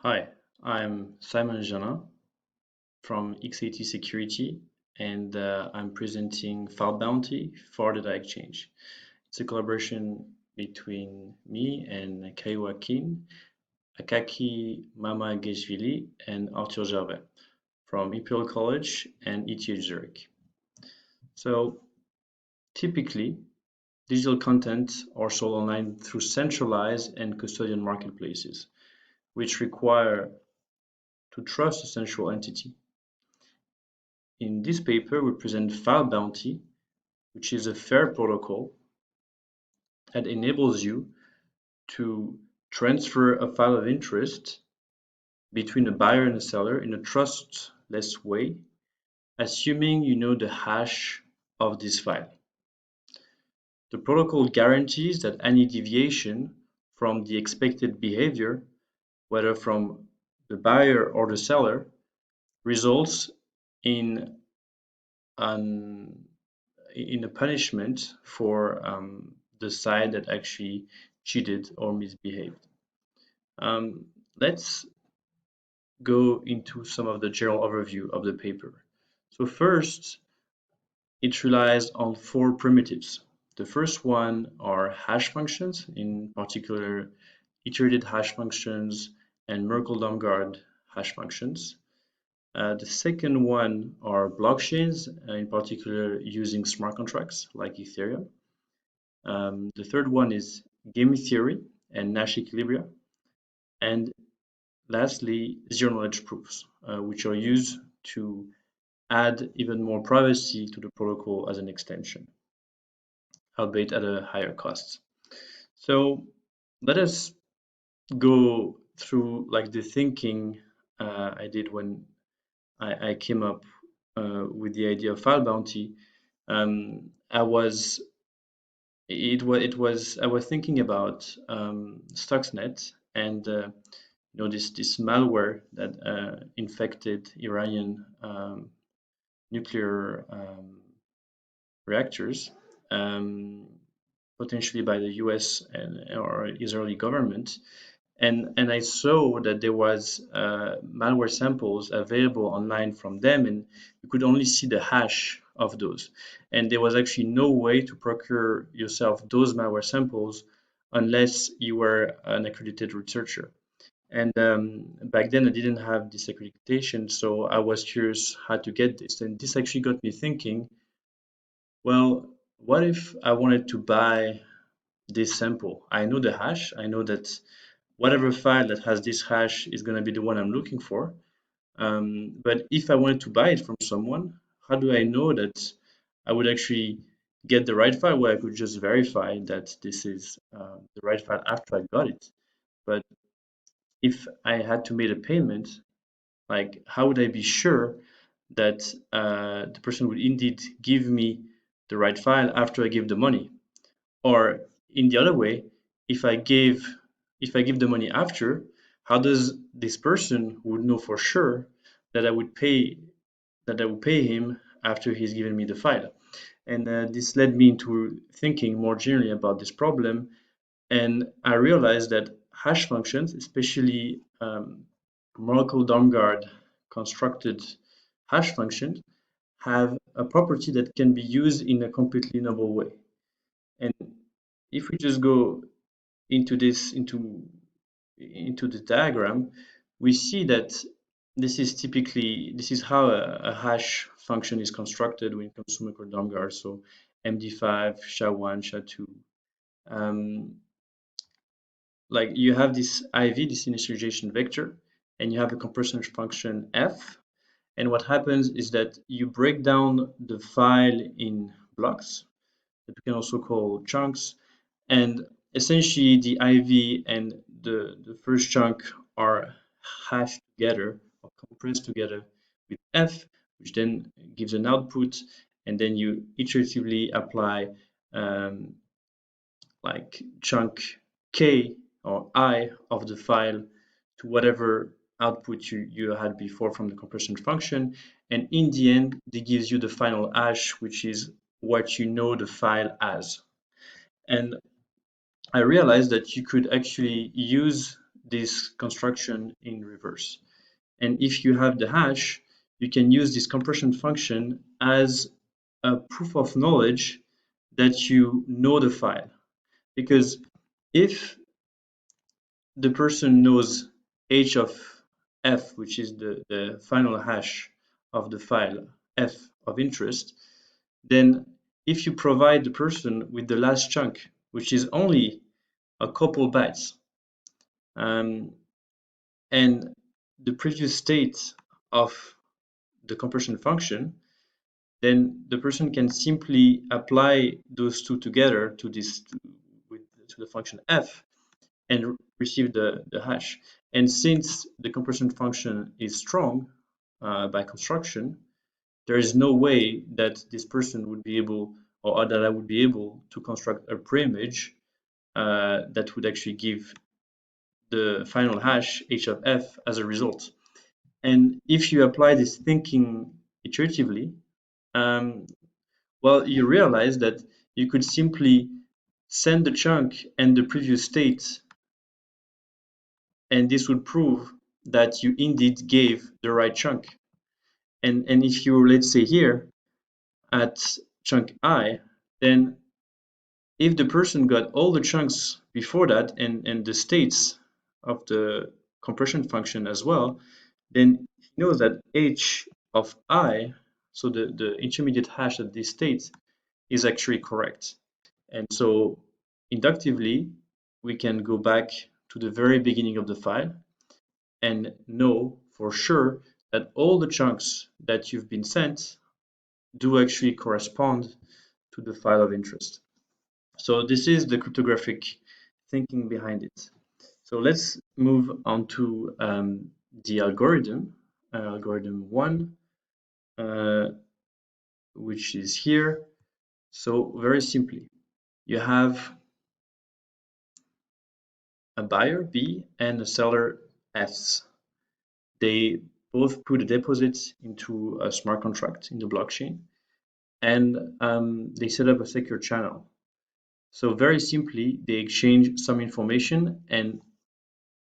Hi, I'm Simon Janin from X80 Security, and I'm presenting FileBounty for data exchange. It's a collaboration between me and Kaihua, Akaki, Mamageishvili, and Arthur Gervais from Imperial College and ETH Zurich. So typically, digital content are sold online through centralized and custodian marketplaces, which require to trust a central entity. In this paper, we present FileBounty, which is a fair protocol that enables you to transfer a file of interest between a buyer and a seller in a trustless way, assuming you know the hash of this file. The protocol guarantees that any deviation from the expected behavior, whether from the buyer or the seller, results in a punishment for the side that actually cheated or misbehaved. Let's go into some of the general overview of the paper. So first, it relies on 4 primitives. The first one are hash functions, in particular iterated hash functions and Merkle-Damgard hash functions. The second one are blockchains, in particular using smart contracts like Ethereum. The third one is game theory and Nash equilibria. And lastly, zero-knowledge proofs, which are used to add even more privacy to the protocol as an extension, albeit at a higher cost. So let us go through like the thinking I did when I came up with the idea of FileBounty. I was thinking about Stuxnet and this malware that infected Iranian nuclear reactors, potentially by the US or Israeli government. And I saw that there was malware samples available online from them, and you could only see the hash of those. And there was actually no way to procure yourself those malware samples unless you were an accredited researcher. And back then I didn't have this accreditation, so I was curious how to get this. And this actually got me thinking, well, what if I wanted to buy this sample? I know the hash, I know that whatever file that has this hash is going to be the one I'm looking for. But if I wanted to buy it from someone, how do I know that I would actually get the right file where I could just verify that this is the right file after I got it? But if I had to make a payment, like how would I be sure that the person would indeed give me the right file after I give the money? Or in the other way, if I give the money after, how does this person would know for sure that I would pay him after he's given me the file? And this led me into thinking more generally about this problem, and I realized that hash functions, especially Merkle-Damgard constructed hash functions, have a property that can be used in a completely novel way. And if we just go into the diagram, we see that this is how a hash function is constructed when it comes to Merkle-Damgard. So MD5, SHA-1, SHA-2. Like you have this IV, this initialization vector, and you have a compression function f. And what happens is that you break down the file in blocks that we can also call chunks. And essentially the IV and the first chunk are hashed together or compressed together with f, which then gives an output. And then you iteratively apply like chunk k or I of the file to whatever output you had before from the compression function. And in the end, it gives you the final hash, which is what you know the file as. And I realized that you could actually use this construction in reverse. And if you have the hash, you can use this compression function as a proof of knowledge that you know the file. Because if the person knows h of f, which is the final hash of the file f of interest, then if you provide the person with the last chunk, which is only a couple bytes, and the previous state of the compression function, then the person can simply apply those two together to the function f and receive the hash. And since the compression function is strong by construction, there is no way that this person would be able, or that I would be able to construct a preimage that would actually give the final hash h of f as a result. And if you apply this thinking iteratively, well, you realize that you could simply send the chunk and the previous state, and this would prove that you indeed gave the right chunk. And if you, let's say here, at chunk I, then if the person got all the chunks before that and the states of the compression function as well, then he knows that h of I, so the intermediate hash at this state, is actually correct. And so inductively, we can go back to the very beginning of the file and know for sure that all the chunks that you've been sent do actually correspond to the file of interest. So this is the cryptographic thinking behind it. So let's move on to the algorithm, algorithm 1, which is here. So very simply, you have a buyer B and a seller S. They both put a deposit into a smart contract in the blockchain, and they set up a secure channel. So very simply, they exchange some information, and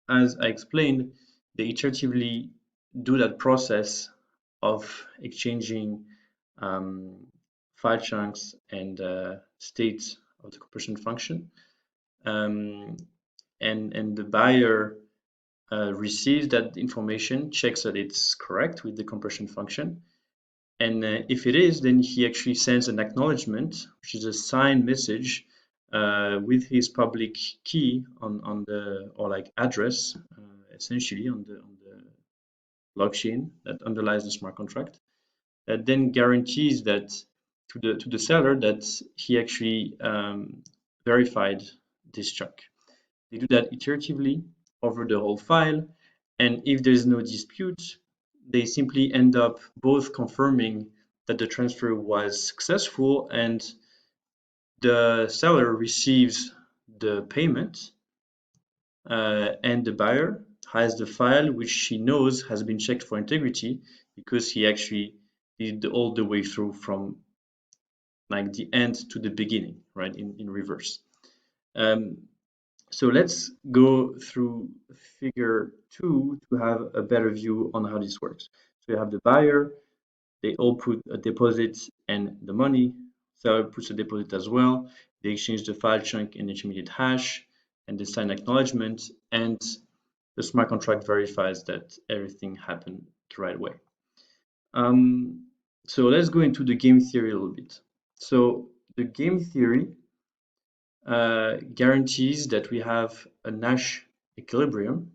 as I explained, they iteratively do that process of exchanging file chunks and states of the compression function. And the buyer receives that information, checks that it's correct with the compression function. And if it is, then he actually sends an acknowledgement, which is a signed message with his public key on the, or like address, essentially on the blockchain that underlies the smart contract, that then guarantees that to the seller that he actually verified this chunk. They do that iteratively over the whole file, and if there's no dispute, they simply end up both confirming that the transfer was successful and the seller receives the payment, and the buyer has the file which he knows has been checked for integrity because he actually did all the way through from like the end to the beginning, right, in reverse. So let's go through figure 2 to have a better view on how this works. So you have the buyer, they all put a deposit and the money. Seller puts a deposit as well. They exchange the file chunk and intermediate hash, and they sign acknowledgement, and the smart contract verifies that everything happened the right way. So let's go into the game theory a little bit. So the game theory guarantees that we have a Nash equilibrium.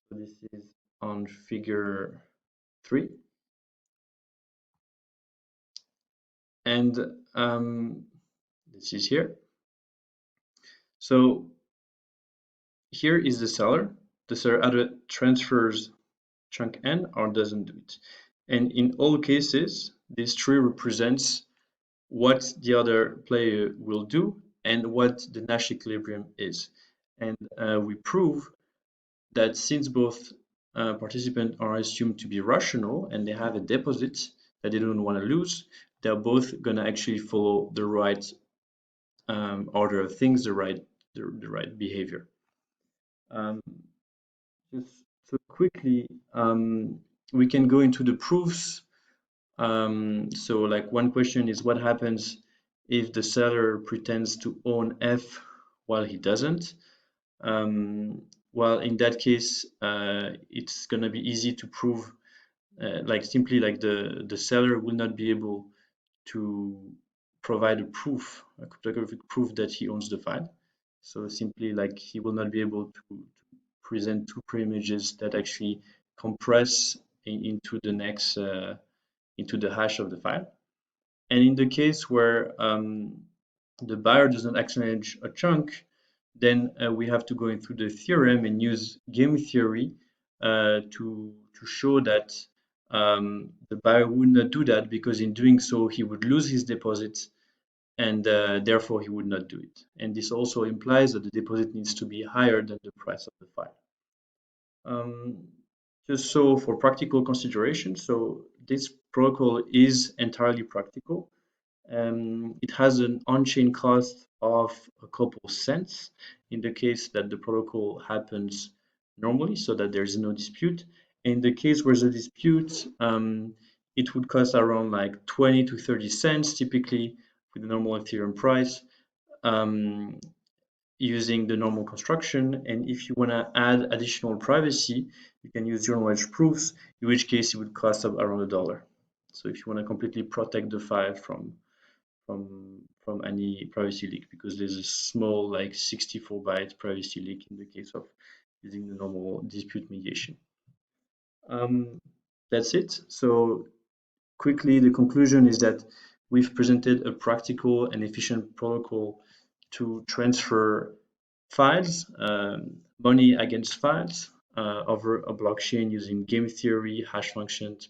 So this is on figure 3. And this is here. So here is the seller. The seller either transfers chunk n or doesn't do it. And in all cases, this tree represents what the other player will do and what the Nash equilibrium is. And we prove that since both participants are assumed to be rational and they have a deposit that they don't want to lose, they're both going to actually follow the right order of things, the right behavior. just so quickly, we can go into the proofs. So like one question is what happens if the seller pretends to own F while he doesn't? Well, in that case, it's going to be easy to prove, like simply like the seller will not be able to provide a proof, a cryptographic proof that he owns the file. So simply like he will not be able to present two pre-images that actually compress into the next into the hash of the file. And in the case where the buyer does not acknowledge a chunk, then we have to go into the theorem and use game theory to show that the buyer would not do that, because in doing so he would lose his deposits, and therefore he would not do it. And this also implies that the deposit needs to be higher than the price of the file. Just so for practical consideration, so this protocol is entirely practical. It has an on-chain cost of a couple cents in the case that the protocol happens normally, so that there is no dispute. In the case where there's a dispute, it would cost around like 20 to 30 cents, typically with the normal Ethereum price, using the normal construction. And if you want to add additional privacy, you can use zero-knowledge proofs, in which case it would cost around $1. So if you want to completely protect the file from any privacy leak, because there's a small like 64-byte privacy leak in the case of using the normal dispute mediation. That's it. So quickly, the conclusion is that we've presented a practical and efficient protocol to transfer files, money against files, over a blockchain using game theory, hash functions,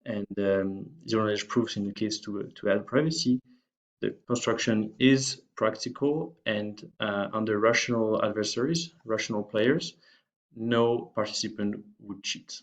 and zero-knowledge proofs in the case to add privacy. The construction is practical, and under rational adversaries, rational players, no participant would cheat.